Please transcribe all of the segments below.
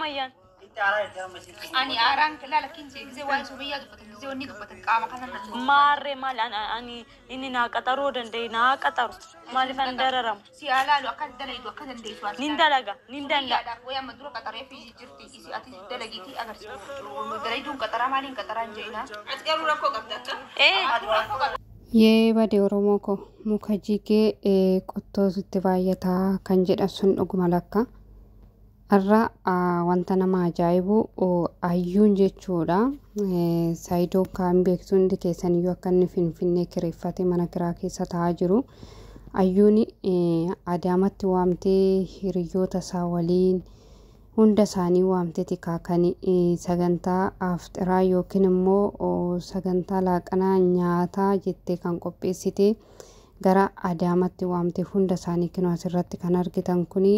سميان أني أرانك لا لكن زي واي سمية دبتك زي وني دبتك قام كنا ماري مال أني إني ناقطرو دندي ناقطرو مال فندررم سيالا لو أكل دلائي لو أكل دلائي سوال نندلقا نندلقا ويا مدرو قطرة في جرتي إسي أتي دلائي أجر دلائي دون قطرة مالين قطرة جينا أتقولوا لكم قطرة Yee badee Oromoo ko muka jigee qottoo sitti baay'ataa kan jedhan sun dhuguma lakka. Irra wanta nama ajaa'ibu ayyuun jechuudha. Saayidoo kaan beektu hundi keessaniyyuu akka inni Finfinnee kireeffate mana kiraa keessa taa'aa jiru. Ayyuun Adaamatti waamtee hiriyoota isaa waliin hunda isaanii waamteeti kaakanii sagantaa afxiraa yookiin immoo sagantaa laaqanaa nyaataa jettee kan qopheessite gara Adaamatti waamte hunda isaanii kinoo asirratti kan argitan kuni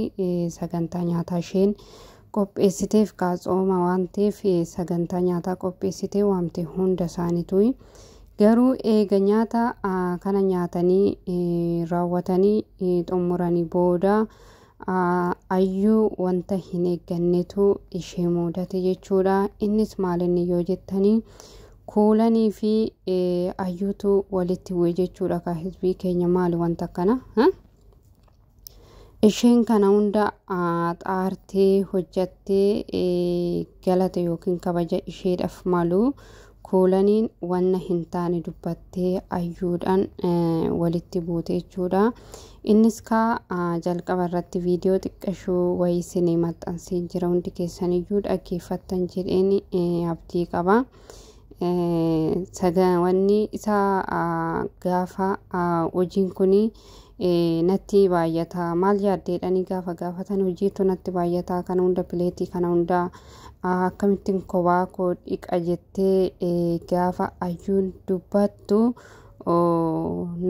sagantaa nyaataa isheen qopheessiteef qaatsooma waan ta'eef sagantaa nyaataa qopheessite waamte hunda isaaniitu garuu eega nyaata kana nyaatanii raawwatanii xumuranii booda ayyuu wanta hin eeggannetu ishee mudate jechuudha. Innis maalinni yoo jettanii kuulanii fi ayyuutu walitti bu'e jechuudha. Ka hizbii keenya maali wanta kana isheen kana hunda xaartee hojjattee galata yookiin kabaja isheedhaaf malu kuulaniin wanna hin taane dubbattee ayyuudhaan walitti buute jechuudha. Innis ka jalqaba irratti viidiyoo xiqqashuu wayii isinii maxxansee jira hundi keessaniyyuu dhaggeeffattan jedheen abdii qaba. Wanni isaa gaafa hojiin kuni natti baay'ata maal yaaddeedhanii gaafa gaafatan hojiitu natti baay'ata kana hunda pileetii kana hunda akkamittiin kophaa koo dhiqa jettee gaafa ayyuun dubbattu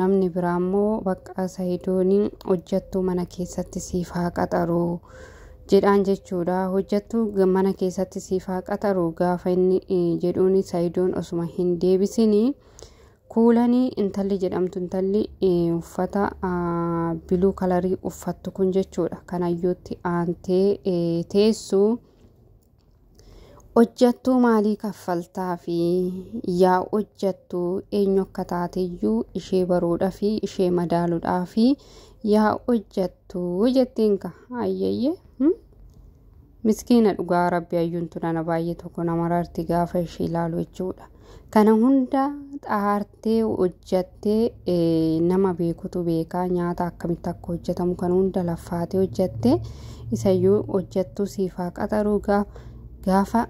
namni biraammoo bakka Saayidooniin hojjattuu mana keessatti siif haa qaxaru jedhaan jechuudha. Hojjattuu mana keessatti siif haa qaxaru gaafa inni jedhuuni Saayidoon osuma hin deebisini kuulanii intalli jedhamtu intalli uffata biluu kalarii uffattu kun jechuudha. Kan ayyootti aantee teessu hojjattuu maalii kaffaltaa fi yaa hojjattuu eenyu akka taateyyuu ishee baruudhaa fi ishee madaaluudhaa fi yaa hojjattuu jettiin ka ayyayye miskiina dhugaa Rabbi ayyuun tunana baay'ee tokko nama rarti gaafa ishee ilaalu jechuudha. Kana hunda xaartee hojjattee nama beekutu beekaa nyaata akkamitti akka hojjetamu kan hunda laffaatee hojjattee isayyuu hojjattuu siif haa qaxaru gaafa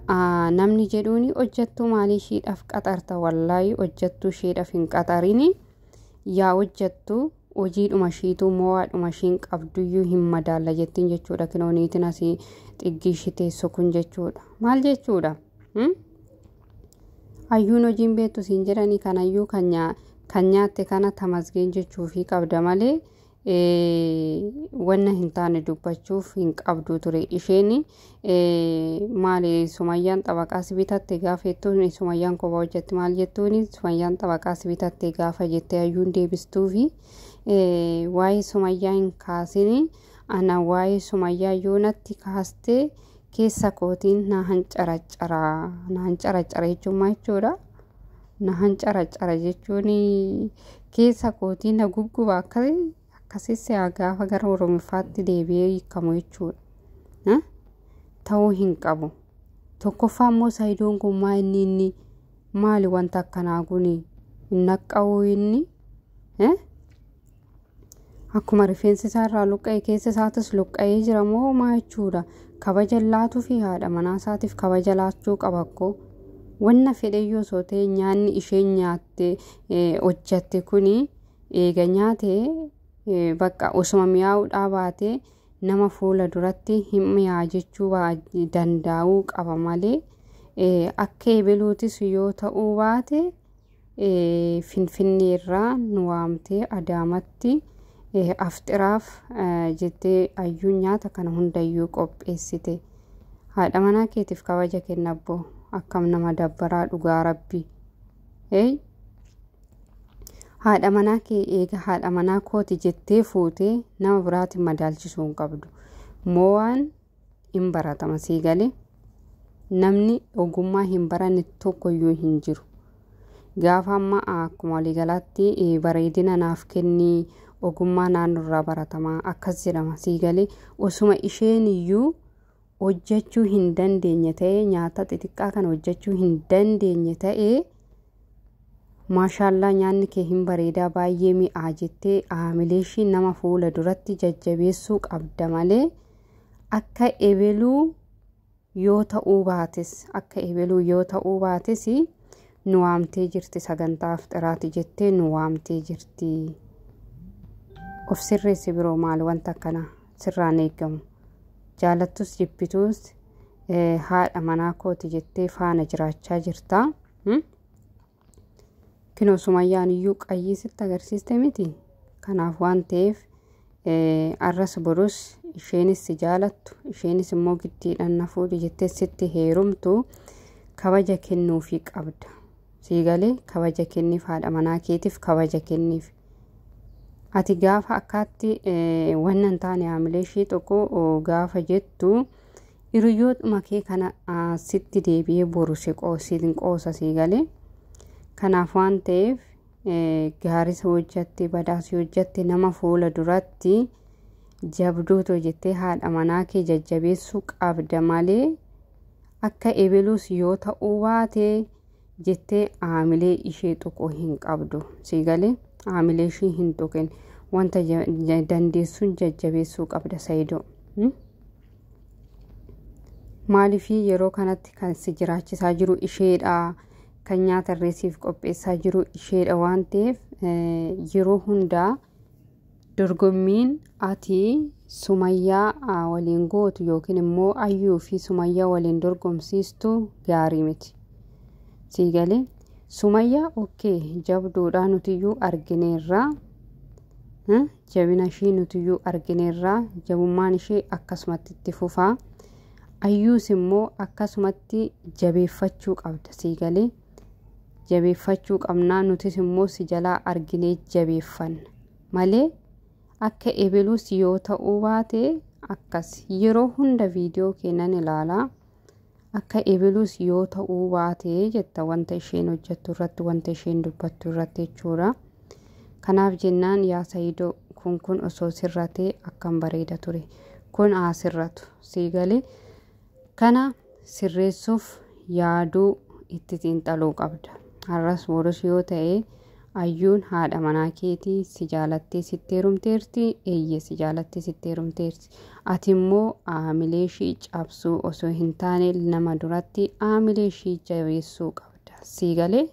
namni jedhuuni hojjattuu maalii isheedhaaf qaxarta wallaahi hojjattuu isheedhaaf hin qaxarini yaa hojjattuu hojiidhuma ishiitu mo'aadhuma ishiin qabduyyuu hin madaalla jettiin jechuudha. Kinooniitiin asii xiggi ishii teessu kun jechuudha. Maal jechuudha? Ayyuun hojiin beektu siin jedhanii kanayyuu kan nyaatte kana tamasgeen jechuufii qabda malee wanna hin taane dubbachuuf hin qabdu ture. Isheen maali Sumayyaan xabaqaas bitatte gaafa jettuun Sumayyaan kophaa hojjetti maal jettuuni Sumayyaan xabaqaas bitatte gaafa jettee ayyuun deebistuufi waa'ee Sumayyaa hin kaasini ana waa'ee Sumayyaa yoo natti kaastee keessa kootiin na hancaraccara jechuun maal jechuudha? Na hancaraccara jechuun keessa kootiin na gubguba akkasitti gaafa gara Oromiffaatti deebi'ee hiikamu jechuudha. Ta'uu hin qabu. Tokkoffaa immoo Saayidoon kun inni maali wanta akkanaa kuni naqqa'uu inni akkuma rifeensi isaarraa luqqa'e keessa isaatis luqqa'ee jira moo maa jechuudha. Kabaja laatuu fi haadha manaa isaatiif kabaja laachuu qaba akkoo. Wanna fedheyyoo osoo ta'e nyaanni isheen nyaatte hojjatte kuni eega nyaate bakka osuma mi'aawudhaa baate nama fuula duratti hin mi'aa jechuu danda'uu qaba malee akka eebiluutis yoo ta'uu baate Finfinneerraa nu waamtee Adaamatti afxiraaf jettee ayyuun nyaata kana hundayyuu qopheessite. Haadha manaa keetiif kabaja kennabboo akkam nama dabbaraa dhugaa Rabbi. Haadha manaa kee eega haadha manaa kooti jettee fuutee nama biraatiin madaalchisuu hin qabdu. Mo'aan hin baratama sii galee namni ogummaa hin baranne tokkoyyuu hin jiru gaafa amma akkuma waliigalaatti bareedina naaf kenni ogummaa naannurraa baratamaa akkas jedhama sii galee osuma isheen iyyuu hojjechuu hin dandeenye ta'e nyaata xixiqqaa kan hojjechuu hin dandeenye ta'e maashaallah nyaanni kee hin bareedaa baay'ee mi'aa jettee aamileeshii nama fuula duratti jajjabeessuu qabda malee akka ebeluu yoo ta'uu baates nu waamtee jirti sagantaaf xiraati jettee nu waamtee jirti of sirreessi biroo maal wanta akkana sirraan eegamu jaalattus jibbituus haadha manaa kooti jettee faana jiraachaa jirta Kino Sumayyaan iyyuu qayyisitti agarsiiste miti kanaaf waan ta'eef arras borus isheenis si jaalattu isheenis immoo giddiidhaan nafuudhi jettee sitti heerumtu kabaja kennuufii qabda sii galee kabaja kenniif haadha manaa keetiif kabaja kenniif ati gaafa akkaatti wannan taane aamileeshii tokko gaafa jettu hiriyootuma kee kana sitti deebi'ee boru si qoosa sii galee kanaaf waan ta'eef gaarisa hojjatte badaasi hojjatte nama fuula duratti jabduutu jettee haadha manaa kee jajjabeessuu qabda malee akka ebeluus yoo ta'uu baate jettee aamilee ishee tuquu hin qabdu sii galee aamilee ishee hin tuqin wanta dandeessuun jajjabeessuu qabda Saayidoo maaliifii yeroo kanatti kan si jiraachisaa jiru isheedha kan nyaata reesiif qopheessaa jiru isheedha waan ta'eef yeroo hundaa dorgommiin ati Sumayyaa waliin gootu yookiin immoo Ayyuu fi Sumayyaa waliin dorgomsiistu gaarii miti sii galee Sumayyaa okay jabduudhaa nutiyyuu argineerra jabina ishee nutiyyuu argineerra jabummaan ishee akkasumatti itti fufaa Ayyuus immoo akkasumatti jabeeffachuu qabda sii galee jabeeffachuu qabnaa nutis immoo si jalaa arginee jabeeffanna malee akka ebeluus yoo ta'uu baate akkas yeroo hunda viidiyoo kennan ilaalaa akka ebeluus yoo ta'uu baate jetta wanta isheen hojjettu irratti wanta isheen dubbattu irratti jechuudha kanaaf jennaan yaa Saayidoo kun osoo sirratee akkam bareeda ture kun asirratu sii galee kana sirreessuuf yaaduu itti xiinxaluu qabda har'as boros yoo ta'e Ayyuun haadha manaa keetii si jaalattee sitti heerumteerti eeyyee si jaalattee sitti heerumteerti ati immoo aamileeshii cabsuu osoo hin taane nama duratti aamileeshii jabeessuu qabda sii galee